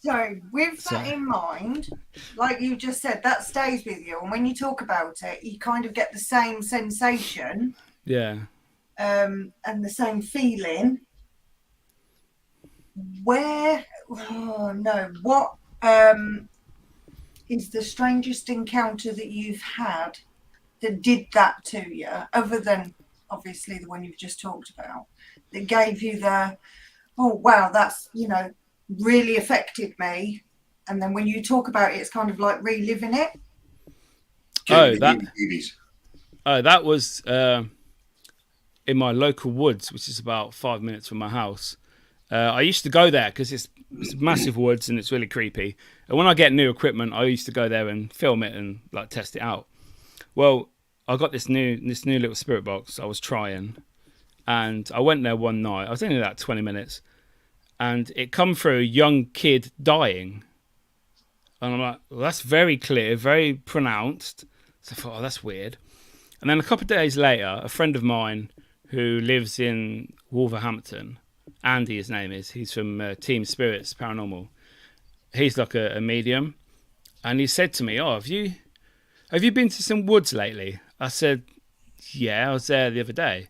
So, with that in mind, like you just said, that stays with you. And when you talk about it, you kind of get the same sensation. Yeah. And the same feeling. What is the strangest encounter that you've had that did that to you, other than, obviously, the one you've just talked about, that gave you the, oh, wow, that's, really affected me, and then when you talk about it, it's kind of like reliving it. That was in my local woods, which is about 5 minutes from my house. I used to go there because it's massive woods and it's really creepy. And when I get new equipment, I used to go there and film it and test it out. Well, I got this new little spirit box I was trying, and I went there one night. I was only about 20 minutes. And it come through a young kid dying. And I'm like, well, that's very clear, very pronounced. So I thought, oh, that's weird. And then a couple of days later, a friend of mine who lives in Wolverhampton, Andy his name is, he's from Team Spirits Paranormal. He's like a medium. And he said to me, oh, have you been to some woods lately? I said, yeah, I was there the other day.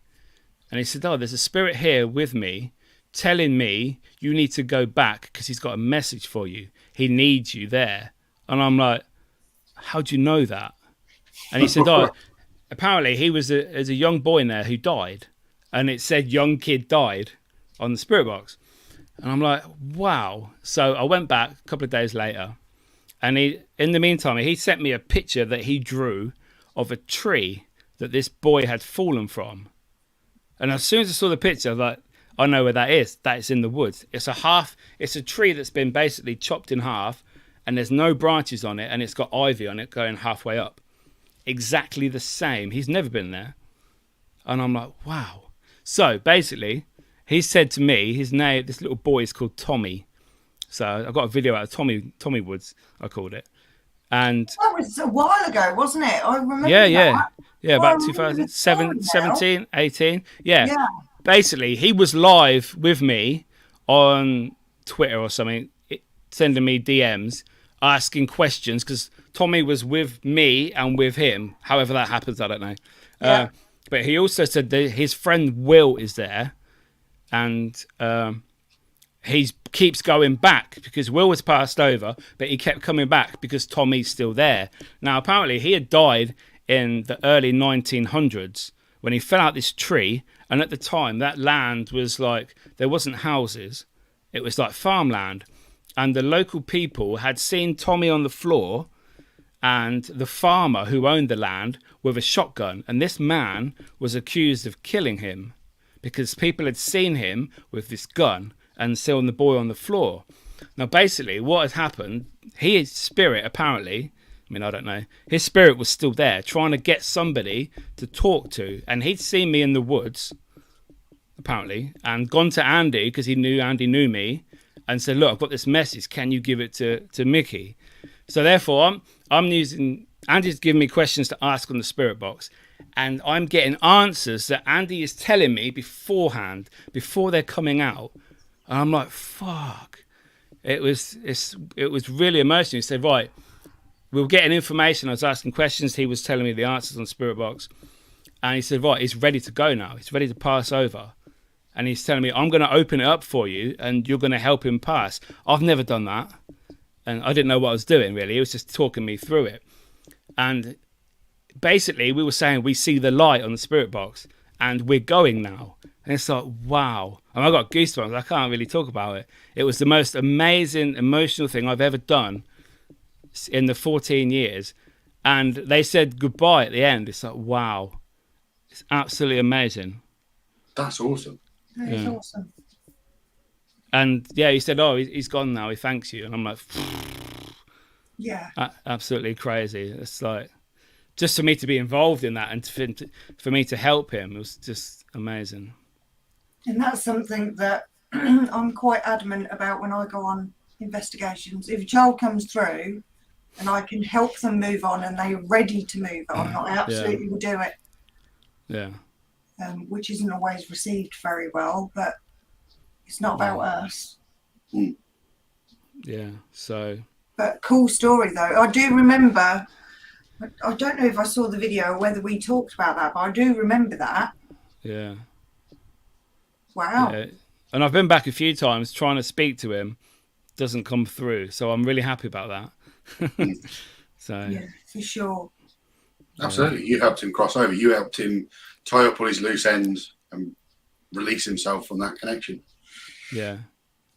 And he said, oh, there's a spirit here with me, telling me you need to go back because he's got a message for you. He needs you there. And I'm like, how do you know that? And he said, oh, apparently he was as a young boy in there who died. And it said young kid died on the spirit box. And I'm like, wow. So I went back a couple of days later. And in the meantime, he sent me a picture that he drew of a tree that this boy had fallen from. And as soon as I saw the picture, I was like, I know where that is. That is in the woods. It's a tree that's been basically chopped in half, and there's no branches on it, and it's got ivy on it going halfway up. Exactly the same. He's never been there. And I'm like, wow. So basically, he said to me, his name, this little boy is called Tommy. So I got a video out of Tommy Woods, I called it. And that was a while ago, wasn't it? I remember yeah, about I remember the story 2017, 18. Yeah. Yeah. Basically, he was live with me on Twitter or something, sending me DMs, asking questions, because Tommy was with me and with him. However that happens, I don't know. Yeah. But he also said that his friend Will is there, and he keeps going back because Will was passed over, but he kept coming back because Tommy's still there. Now, apparently, he had died in the early 1900s when he fell out this tree, and at the time, that land was like, there wasn't houses. It was like farmland. And the local people had seen Tommy on the floor and the farmer who owned the land with a shotgun. And this man was accused of killing him because people had seen him with this gun and seeing the boy on the floor. Now, basically, what had happened, his spirit apparently, I mean, I don't know, his spirit was still there trying to get somebody to talk to. And he'd seen me in the woods, apparently, and gone to Andy because he knew Andy knew me and said, look, I've got this message. Can you give it to Miki? So therefore, I'm using, Andy's giving me questions to ask on the spirit box. And I'm getting answers that Andy is telling me beforehand, before they're coming out. And I'm like, fuck. It was really emotional. He said, right, we were getting information. I was asking questions. He was telling me the answers on Spirit Box. And he said, right, he's ready to go now. He's ready to pass over. And he's telling me, I'm going to open it up for you and you're going to help him pass. I've never done that. And I didn't know what I was doing, really. He was just talking me through it. And basically, we were saying we see the light on the Spirit Box and we're going now. And it's like, wow. And I got goosebumps. I can't really talk about it. It was the most amazing, emotional thing I've ever done in the 14 years. And they said goodbye at the end. It's like, wow. It's absolutely amazing. That's awesome. That is awesome. And yeah, he said, oh, he's gone now. He thanks you. And I'm like, yeah, absolutely crazy. It's like, just for me to be involved in that and for me to help him, it was just amazing. And that's something that I'm quite adamant about when I go on investigations. If a child comes through and I can help them move on and they're ready to move on, I absolutely will do it. Yeah. Which isn't always received very well, but it's not about us. Yeah, so. But cool story, though. I do remember, I don't know if I saw the video or whether we talked about that, but I do remember that. Yeah. Wow. Yeah. And I've been back a few times trying to speak to him. Doesn't come through. So I'm really happy about that. So. Yeah, for sure. Absolutely. You helped him cross over. You helped him tie up all his loose ends and release himself from that connection. Yeah.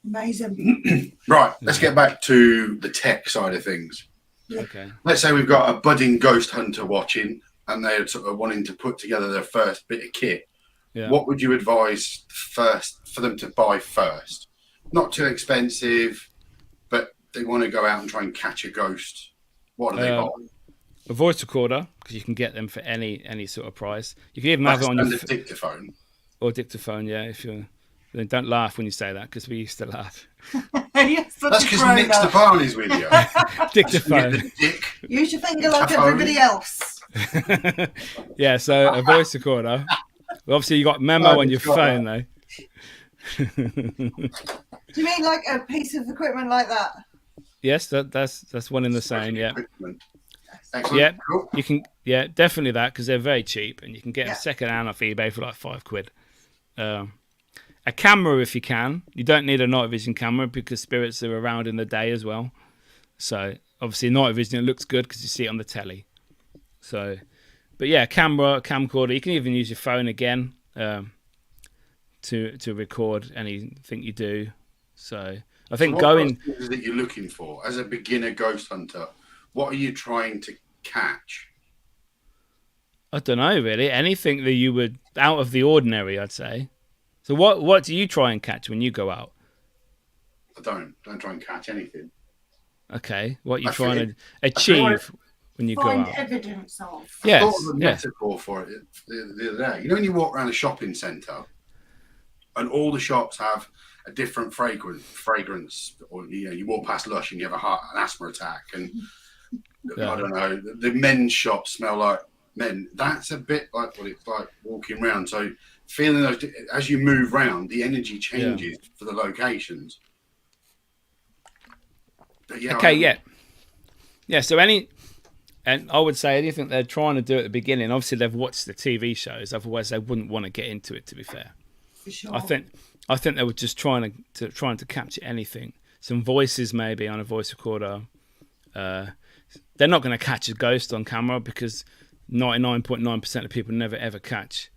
Amazing. Right. Let's get back to the tech side of things. Okay. Let's say we've got a budding ghost hunter watching and they're sort of wanting to put together their first bit of kit. Yeah. What would you advise first for them to buy first? Not too expensive, but they want to go out and try and catch a ghost. What do they buy? A voice recorder, because you can get them for any sort of price. You can even have it on your dictaphone. Or dictaphone, yeah. If you don't laugh when you say that, because we used to laugh. Yes, that's because Nick Stefani's with you. Dictaphone. Use your finger like everybody else. Yeah, so a voice recorder. Well, obviously, you got memo on your phone, though. Do you mean like a piece of equipment like that? Yes, that's one in the same. Yeah. Excellent. Yeah, cool. You can. Yeah, definitely that, because they're very cheap, and you can get a second hand off eBay for like £5. A camera, if you can. You don't need a night vision camera because spirits are around in the day as well. So obviously, night vision, it looks good because you see it on the telly. So, but yeah, camcorder. You can even use your phone again to record anything you do. So I think what is that you're looking for as a beginner ghost hunter? What are you trying to catch? I don't know, really. Anything that you would out of the ordinary, I'd say. So what do you try and catch when you go out? I don't try and catch anything. Okay, what are you trying to achieve? when you find go out. evidence of. I thought of a metaphor for it the other day. You know, when you walk around a shopping centre and all the shops have a different fragrance, or you walk past Lush and you have an asthma attack, and I don't know, the men's shops smell like men. That's a bit like what it's like walking around. So feeling those, as you move around, the energy changes for the locations. But So and I would say anything they're trying to do at the beginning, obviously they've watched the TV shows, otherwise they wouldn't want to get into it, to be fair. For sure. I think they were just trying to capture anything. Some voices maybe on a voice recorder. They're not going to catch a ghost on camera because 99.9% of people never ever catch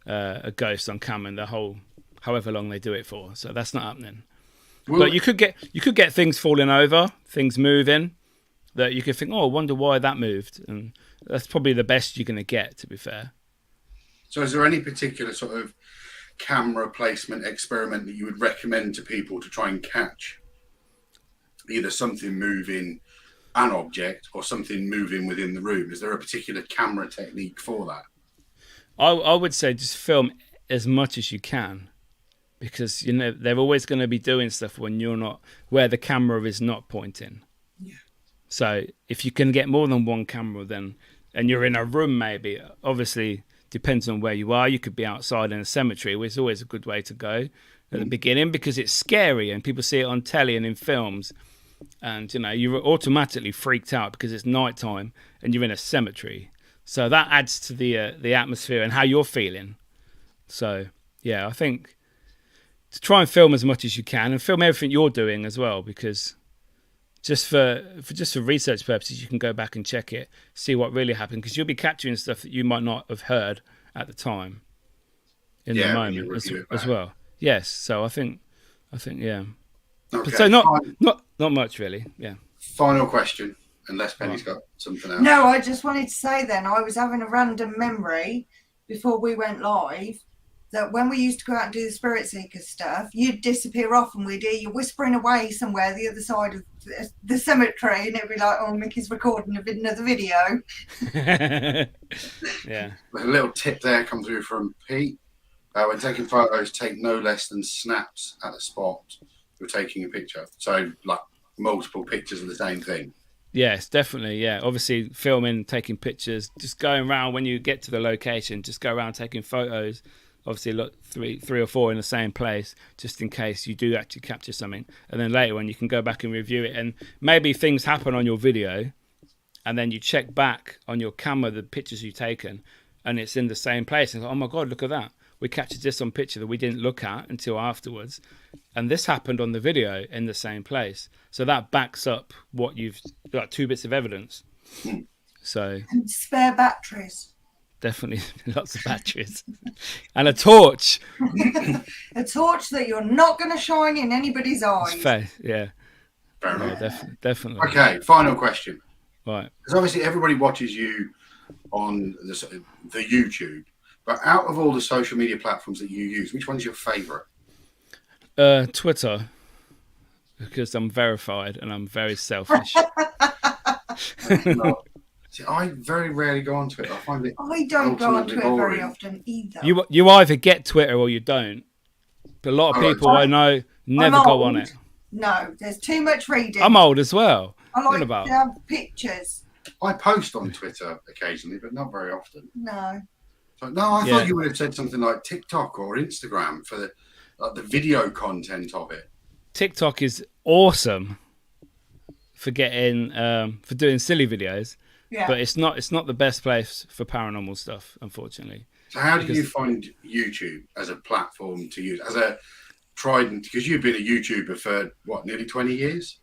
a ghost on camera in the whole however long they do it for. So that's not happening. Well, but you could get things falling over, things moving that you could think, oh, I wonder why that moved, and that's probably the best you're going to get, to be fair. So is there any particular sort of camera placement experiment that you would recommend to people to try and catch either something moving, an object, or something moving within the room? Is there a particular camera technique for that? I would say just film as much as you can, because they're always going to be doing stuff when you're not, where the camera is not pointing. Yeah. So if you can get more than one camera, then, and you're in a room, maybe, obviously depends on where you are. You could be outside in a cemetery, which is always a good way to go at the beginning, because it's scary and people see it on telly and in films, and you're automatically freaked out because it's nighttime and you're in a cemetery. So that adds to the atmosphere and how you're feeling. So yeah, I think to try and film as much as you can and film everything you're doing as well, because just for research purposes, you can go back and check it, see what really happened, because you'll be capturing stuff that you might not have heard at the time in the moment as well. Yes, so I think yeah. Okay. So not much really. Yeah. Final question, unless Penny's got something else. No, I just wanted to say then, I was having a random memory before we went live that when we used to go out and do the Spirit Seeker stuff, you'd disappear off and we'd hear you whispering away somewhere the other side of the cemetery, and it'd be like, oh, Mickey's recording another video. Yeah. A little tip there come through from Pete. When taking photos, take no less than snaps at the spot you're taking a picture. So like multiple pictures of the same thing. Yes, definitely. Yeah, obviously filming, taking pictures, just going around when you get to the location, just go around taking photos. Obviously, look, three or four in the same place, just in case you do actually capture something. And then later on, you can go back and review it. And maybe things happen on your video, and then you check back on your camera the pictures you've taken, and it's in the same place. And oh my God, look at that! We captured this on picture that we didn't look at until afterwards, and this happened on the video in the same place. So that backs up what you've got, 2 bits of evidence. So and spare batteries. Definitely lots of batteries and a torch. A torch that you're not going to shine in anybody's eyes. Fair, yeah. Fair enough. Definitely. Okay, final question. Right. Because obviously everybody watches you on the YouTube, but out of all the social media platforms that you use, which one's your favourite? Twitter, because I'm verified and I'm very selfish. See, I very rarely go onto it. I don't go onto it very often either. You either get Twitter or you don't. But a lot of people I know never go on it. No, there's too much reading. I'm old as well. I like to have pictures. I post on Twitter occasionally, but not very often. No. I thought you would have said something like TikTok or Instagram for the video content of it. TikTok is awesome for getting for doing silly videos. Yeah. But it's not the best place for paranormal stuff, unfortunately. So how do you find YouTube as a platform to use? As a trident, because you've been a YouTuber for, nearly 20 years?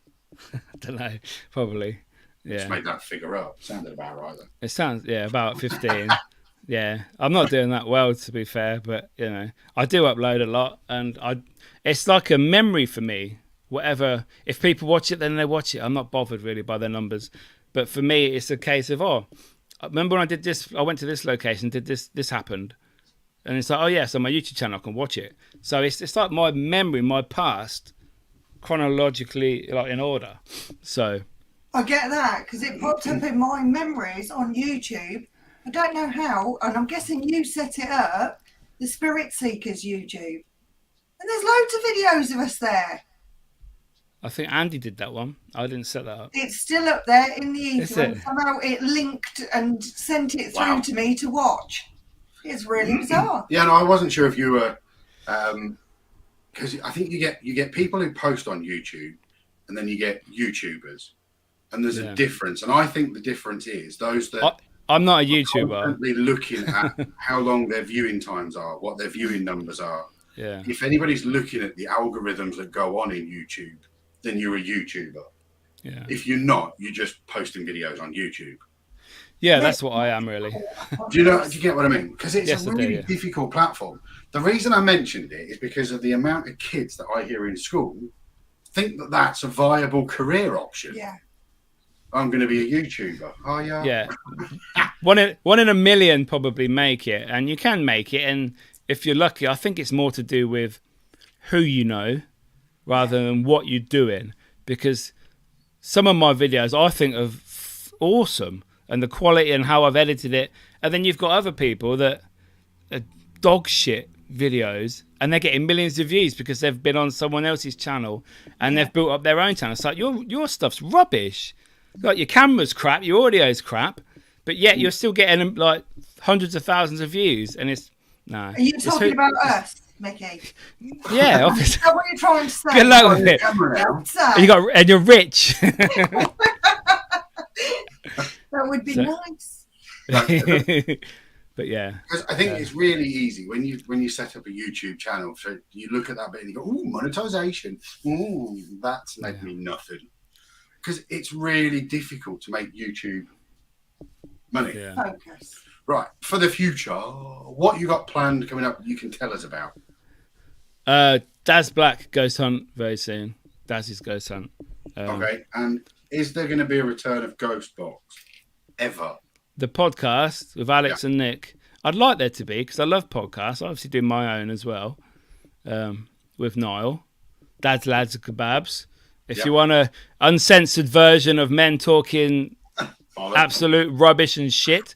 I don't know, probably. Yeah. Just made that figure up. Sounded about right then. It sounds, about 15. Yeah. I'm not doing that well, to be fair, but, I do upload a lot, and it's like a memory for me. Whatever, if people watch it, then they watch it. I'm not bothered really by their numbers. But for me, it's a case of, I remember when I did this, I went to this location, did this happened. And it's like, oh, yes, on my YouTube channel, I can watch it. So it's like my memory, my past, chronologically, like in order. So, I get that because it popped up in my memories on YouTube. I don't know how, and I'm guessing you set it up, the Spirit Seekers YouTube. And there's loads of videos of us there. I think Andy did that one. I didn't set that up. It's still up there in the Is ether, it? and somehow it linked and sent it through Wow. to me to watch. It's really bizarre. Yeah, no, I wasn't sure if you were, because I think you get people who post on YouTube, and then you get YouTubers, and there's a difference. And I think the difference is those that I'm not a YouTuber. constantly looking at how long their viewing times are, what their viewing numbers are. Yeah. If anybody's looking at the algorithms that go on in YouTube, then you're a YouTuber. Yeah. If you're not, you're just posting videos on YouTube. Yeah, that's what I am really. Do you get what I mean? Because it's a really difficult platform. The reason I mentioned it is because of the amount of kids that I hear in school think that that's a viable career option. Yeah. I'm going to be a YouTuber. Oh, yeah. Yeah. one in a million probably make it, and you can make it. And if you're lucky, I think it's more to do with who you know rather than what you're doing. Because some of my videos I think are awesome, and the quality and how I've edited it. And then you've got other people that are dog shit videos, and they're getting millions of views because they've been on someone else's channel and they've built up their own channel. It's like your stuff's rubbish. Like your camera's crap, your audio's crap, but yet you're still getting like hundreds of thousands of views, and it's no. Are you talking about us, Mickey? Yeah, obviously. Is that what you're trying to say? Good luck with it. And you're rich. That would be nice. But yeah, because I think it's really easy when you set up a YouTube channel. So you look at that bit and you go, "Ooh, monetization. Ooh, that's made me nothing." Because it's really difficult to make YouTube money. Yeah. Focus. Right, for the future, what you got planned coming up you can tell us about? Daz Black Ghost Hunt very soon. Daz's Ghost Hunt. Okay, and is there going to be a return of Ghost Box ever? The podcast with Alex and Nick. I'd like there to be, because I love podcasts. I obviously do my own as well, with Niall. Dad's Lads and Kababs. If you want a uncensored version of men talking absolute rubbish and shit,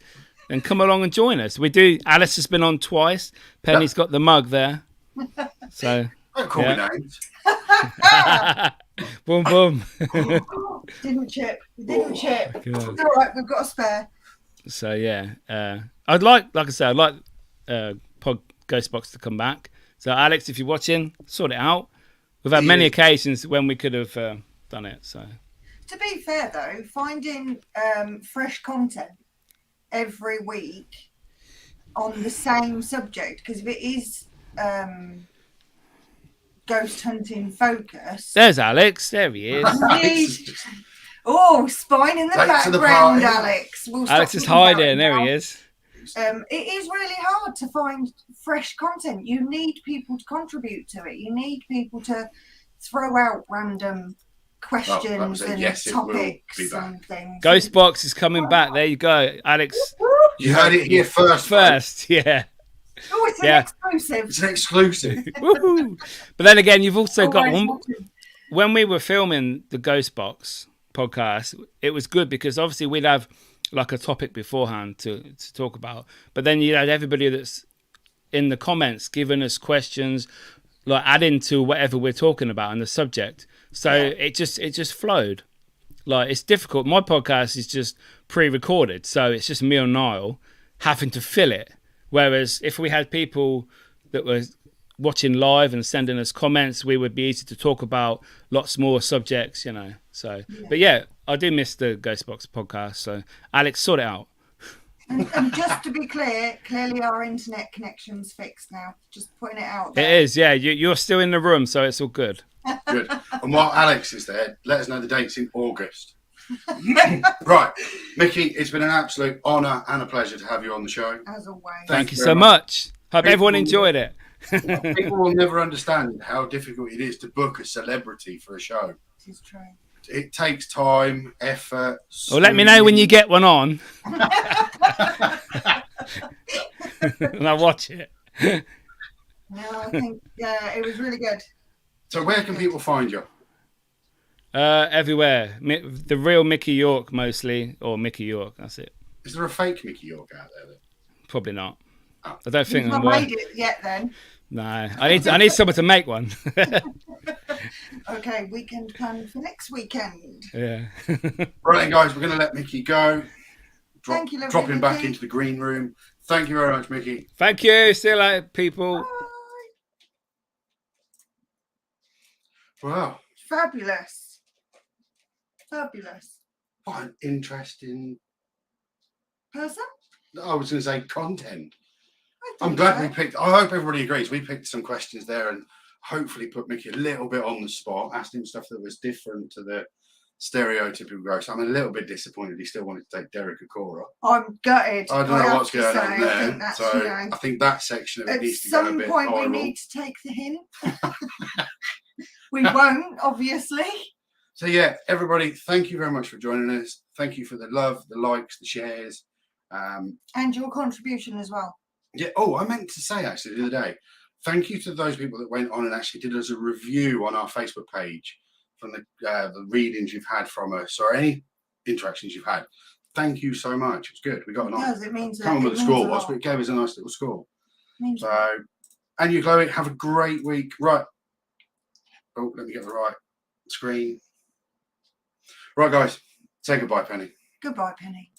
then come along and join us. We do. Alice has been on twice. Penny's got the mug there. So Don't call me names. boom, boom. Didn't chip. It's God. all right. We've got a spare. So yeah, I'd like I said, I'd like Ghostbox to come back. So Alex, if you're watching, sort it out. We've had many occasions when we could have done it. So To be fair, though, finding fresh content every week on the same subject, because if it is ghost hunting focus, there's Alex. There he is. spine in the Late to the background, party. Alex. We'll stop Alex is talking about hiding. it There now. he is. It is really hard to find fresh content. You need people to contribute to it. You need people to throw out random questions and topics and things. Ghostbox is coming back. There you go, Alex. You heard it here first. Yeah. Oh, it's an exclusive. It's an exclusive. Woohoo. But then again, you've also got Always one. watching. When we were filming the Ghostbox podcast, it was good because obviously we'd have like a topic beforehand to talk about, but then you had everybody that's in the comments giving us questions, like adding to whatever we're talking about and the subject. So it just flowed. Like, it's difficult. My podcast is just pre-recorded, so it's just me and Niall having to fill it. Whereas if we had people that were watching live and sending us comments, we would be easy to talk about lots more subjects, you know. So, but yeah, I do miss the Ghostbox podcast. So, Alex, sort it out. And just to be clear, clearly our internet connection's fixed now. Just putting it out there. It is, yeah. You're still in the room, so it's all good. Good. And while Alex is there, let us know the dates in August. Right, Mickey, it's been an absolute honour and a pleasure to have you on the show. As always. Thank you so much. Hope everyone enjoyed it. People will never understand how difficult it is to book a celebrity for a show. This is true. It takes time, effort. Well, let me know when you get one on. And I'll watch it. No, I think it was really good. So where can people find you? Everywhere. The real Mickey York mostly, or Mickey York. That's it. Is there a fake Mickey York out there? Then? Probably not. Oh. I don't think You've I'm not made it yet, then. No, I need someone to make one. Okay, weekend plan for next weekend. Yeah. Right then, guys, we're going to let Mickey go. Thank you, lovely Drop him back Mickey. into the green room. Thank you very much, Mickey. Thank you. See you later, people. Bye. Wow. Fabulous. Fabulous. What an interesting... Person? I was going to say content. I I'm think glad so. we picked... I hope everybody agrees. We picked some questions there and hopefully put Mickey a little bit on the spot, asked him stuff that was different to the stereotypical ghost. I'm a little bit disappointed he still wanted to take Derek Akora. I'm gutted. I don't know have what's to going say. on I there. think that's, So you know, I think that section of it at needs to go a some bit point viral. we need to take the hint. We won't, obviously. So yeah, everybody, thank you very much for joining us. Thank you for the love, the likes, the shares. And your contribution as well. Yeah. Oh, I meant to say actually the other day, thank you to those people that went on and actually did us a review on our Facebook page from the readings you've had from us or any interactions you've had. Thank you so much. It's good. We got It means can't remember what the means score a was, lot. but it gave us a nice little score. Means So, and you, Chloe, have a great week. Right. Oh, let me get the right screen. Right, guys. Say goodbye, Penny. Goodbye, Penny.